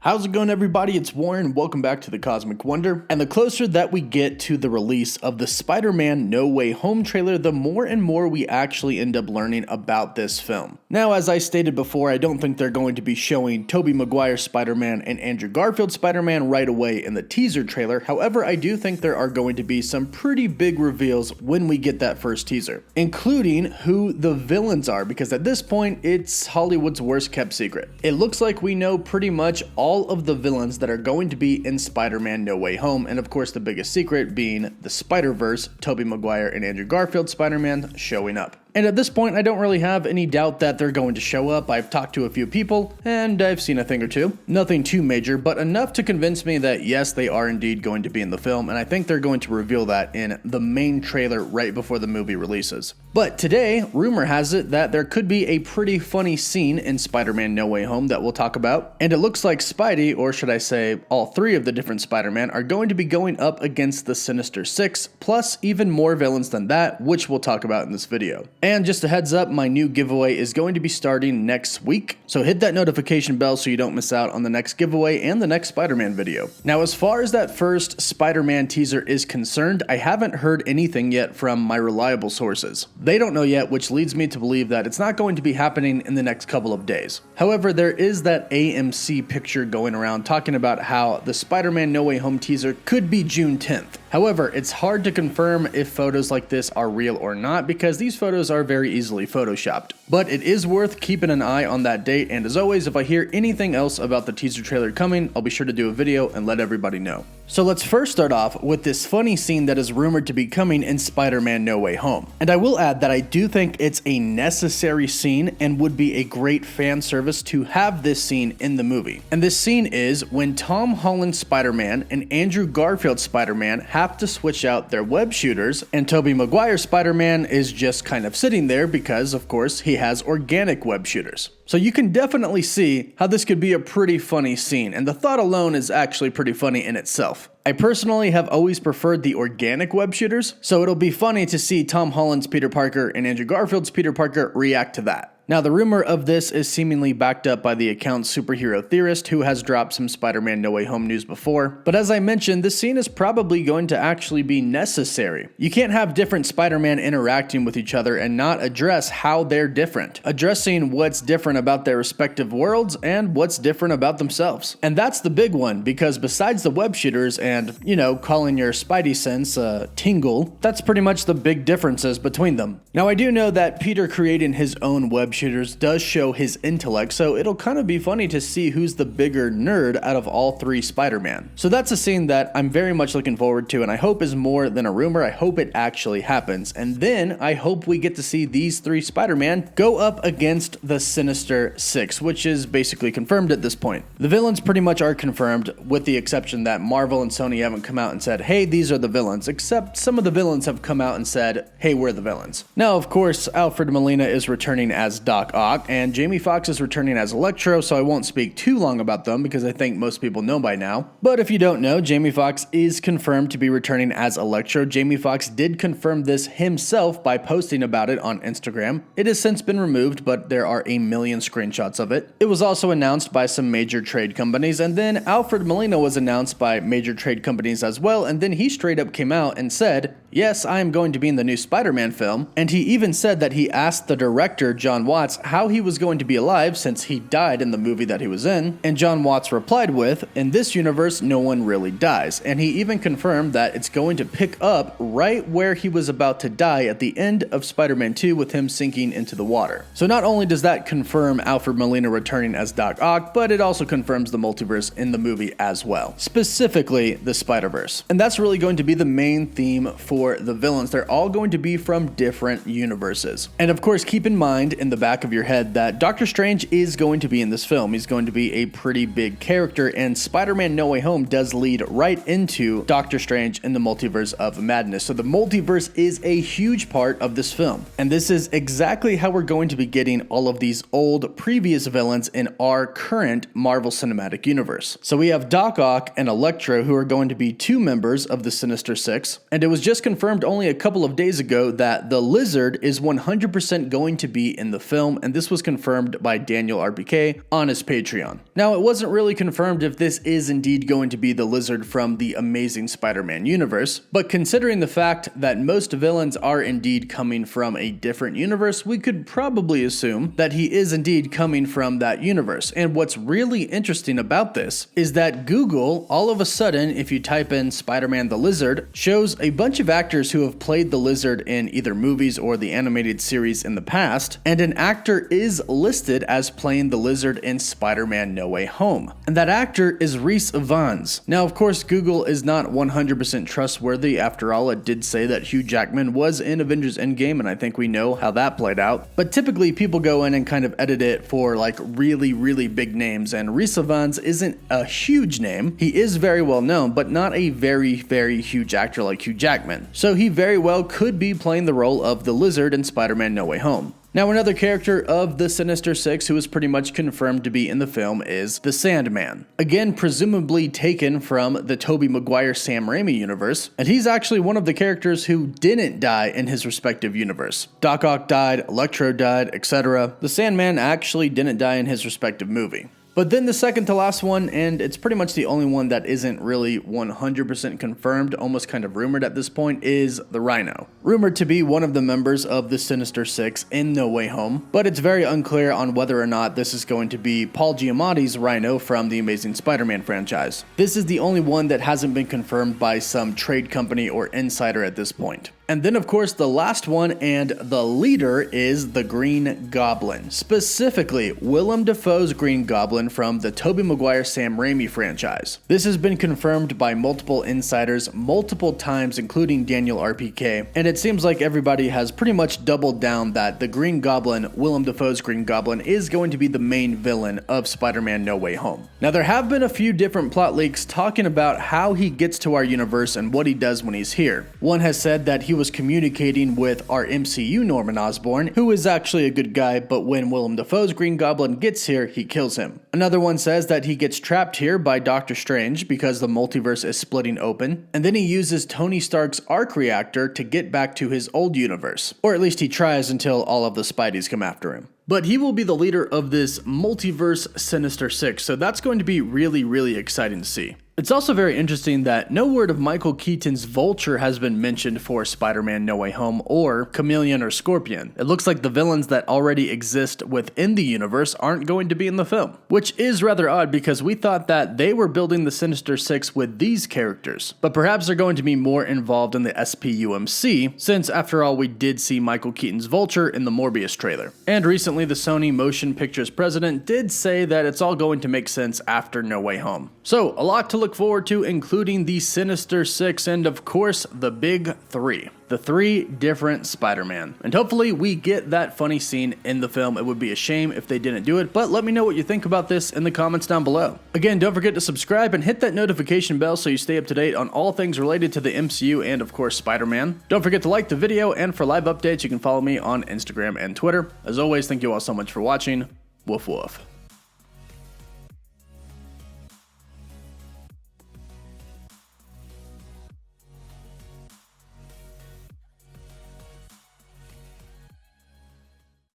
How's it going, everybody? It's Warren. Welcome back to the Cosmic Wonder. And the closer that we get to the release of the Spider-Man No Way Home trailer, the more and more we actually end up learning about this film. Now, as I stated before, I don't think they're going to be showing Tobey Maguire Spider-Man and Andrew Garfield Spider-Man right away in the teaser trailer. However, I do think there are going to be some pretty big reveals when we get that first teaser, including who the villains are, because at this point, it's Hollywood's worst kept secret. It looks like we know pretty much all of the villains that are going to be in Spider-Man No Way Home, and of course the biggest secret being the Spider-Verse, Tobey Maguire and Andrew Garfield Spider-Man showing up. And at this point, I don't really have any doubt that they're going to show up. I've talked to a few people, and I've seen a thing or two. Nothing too major, but enough to convince me that yes, they are indeed going to be in the film, and I think they're going to reveal that in the main trailer right before the movie releases. But today, rumor has it that there could be a pretty funny scene in Spider-Man No Way Home that we'll talk about, and it looks like Spidey, or should I say all three of the different Spider-Man, are going to be going up against the Sinister Six, plus even more villains than that, which we'll talk about in this video. And just a heads up, my new giveaway is going to be starting next week, so hit that notification bell so you don't miss out on the next giveaway and the next Spider-Man video. Now, as far as that first Spider-Man teaser is concerned, I haven't heard anything yet from my reliable sources. They don't know yet, which leads me to believe that it's not going to be happening in the next couple of days. However, there is that AMC picture going around talking about how the Spider-Man No Way Home teaser could be June 10th. However, it's hard to confirm if photos like this are real or not because these photos are very easily photoshopped. But it is worth keeping an eye on that date, and as always, if I hear anything else about the teaser trailer coming, I'll be sure to do a video and let everybody know. So let's first start off with this funny scene that is rumored to be coming in Spider-Man No Way Home. And I will add that I do think it's a necessary scene and would be a great fan service to have this scene in the movie. And this scene is when Tom Holland Spider-Man and Andrew Garfield Spider-Man have to switch out their web shooters, and Tobey Maguire Spider-Man is just kind of sitting there because, of course, he has organic web shooters. So you can definitely see how this could be a pretty funny scene, and the thought alone is actually pretty funny in itself. I personally have always preferred the organic web shooters, so it'll be funny to see Tom Holland's Peter Parker and Andrew Garfield's Peter Parker react to that. Now, the rumor of this is seemingly backed up by the account Superhero Theorist, who has dropped some Spider-Man No Way Home news before. But as I mentioned, this scene is probably going to actually be necessary. You can't have different Spider-Man interacting with each other and not address how they're different, addressing what's different about their respective worlds and what's different about themselves. And that's the big one, because besides the web shooters and, calling your Spidey sense tingle, that's pretty much the big differences between them. Now, I do know that Peter creating his own web shooters does show his intellect, so it'll kind of be funny to see who's the bigger nerd out of all three Spider-Man. So that's a scene that I'm very much looking forward to, and I hope is more than a rumor. I hope it actually happens, and then I hope we get to see these three Spider-Man go up against the Sinister Six, which is basically confirmed at this point. The villains pretty much are confirmed, with the exception that Marvel and Sony haven't come out and said, hey, these are the villains, except some of the villains have come out and said, hey, we're the villains. Now, of course, Alfred Molina is returning as Doc Ock, and Jamie Foxx is returning as Electro, so I won't speak too long about them because I think most people know by now. But if you don't know, Jamie Foxx is confirmed to be returning as Electro. Jamie Foxx did confirm this himself by posting about it on Instagram. It has since been removed, but there are a million screenshots of it. It was also announced by some major trade companies, and then Alfred Molina was announced by major trade companies as well, and then he straight up came out and said, yes, I am going to be in the new Spider-Man film, and he even said that he asked the director, John Watts, how he was going to be alive since he died in the movie that he was in, and John Watts replied with, in this universe, no one really dies, and he even confirmed that it's going to pick up right where he was about to die at the end of Spider-Man 2 with him sinking into the water. So not only does that confirm Alfred Molina returning as Doc Ock, but it also confirms the multiverse in the movie as well, specifically the Spider-Verse. And that's really going to be the main theme for the villains. They're all going to be from different universes. And of course, keep in mind in the back of your head that Doctor Strange is going to be in this film. He's going to be a pretty big character, and Spider-Man No Way Home does lead right into Doctor Strange in the Multiverse of Madness. So the multiverse is a huge part of this film. And this is exactly how we're going to be getting all of these old previous villains in our current Marvel Cinematic Universe. So we have Doc Ock and Electro, who are going to be two members of the Sinister Six, and it was just confirmed only a couple of days ago that the Lizard is 100% going to be in the film, and this was confirmed by Daniel RPK on his Patreon. Now, it wasn't really confirmed if this is indeed going to be the Lizard from the Amazing Spider-Man universe, but considering the fact that most villains are indeed coming from a different universe, we could probably assume that he is indeed coming from that universe. And what's really interesting about this is that Google, all of a sudden, if you type in Spider-Man the Lizard, shows a bunch of actors who have played the Lizard in either movies or the animated series in the past, and an actor is listed as playing the Lizard in Spider-Man No Way Home. And that actor is Rhys Ifans. Now, of course, Google is not 100% trustworthy. After all, it did say that Hugh Jackman was in Avengers Endgame, and I think we know how that played out. But typically, people go in and kind of edit it for like really, really big names, and Rhys Ifans isn't a huge name. He is very well known, but not a very, very huge actor like Hugh Jackman. So he very well could be playing the role of the Lizard in Spider-Man No Way Home. Now, another character of the Sinister Six who is pretty much confirmed to be in the film is the Sandman. Again, presumably taken from the Tobey Maguire Sam Raimi universe, and he's actually one of the characters who didn't die in his respective universe. Doc Ock died, Electro died, etc. The Sandman actually didn't die in his respective movie. But then the second to last one, and it's pretty much the only one that isn't really 100% confirmed, almost kind of rumored at this point, is the Rhino. Rumored to be one of the members of the Sinister Six in No Way Home, but it's very unclear on whether or not this is going to be Paul Giamatti's Rhino from the Amazing Spider-Man franchise. This is the only one that hasn't been confirmed by some trade company or insider at this point. And then, of course, the last one and the leader is the Green Goblin. Specifically, Willem Dafoe's Green Goblin from the Tobey Maguire Sam Raimi franchise. This has been confirmed by multiple insiders multiple times, including Daniel RPK, and it seems like everybody has pretty much doubled down that the Green Goblin, Willem Dafoe's Green Goblin, is going to be the main villain of Spider-Man No Way Home. Now, there have been a few different plot leaks talking about how he gets to our universe and what he does when he's here. One has said that he was communicating with our MCU Norman Osborn, who is actually a good guy, but when Willem Dafoe's Green Goblin gets here, he kills him. Another one says that he gets trapped here by Doctor Strange because the multiverse is splitting open, and then he uses Tony Stark's arc reactor to get back to his old universe. Or at least he tries until all of the Spideys come after him. But he will be the leader of this multiverse Sinister Six, so that's going to be really, really exciting to see. It's also very interesting that no word of Michael Keaton's Vulture has been mentioned for Spider-Man No Way Home or Chameleon or Scorpion. It looks like the villains that already exist within the universe aren't going to be in the film, which is rather odd because we thought that they were building the Sinister Six with these characters, but perhaps they're going to be more involved in the SPUMC, since after all we did see Michael Keaton's Vulture in the Morbius trailer. And recently the Sony Motion Pictures president did say that it's all going to make sense after No Way Home. So a lot to look forward to, including the Sinister Six and of course the Big Three. The three different Spider-Man. And hopefully we get that funny scene in the film. It would be a shame if they didn't do it, but let me know what you think about this in the comments down below. Again, don't forget to subscribe and hit that notification bell so you stay up to date on all things related to the MCU and of course Spider-Man. Don't forget to like the video, and for live updates you can follow me on Instagram and Twitter. As always, thank you all so much for watching. Woof woof.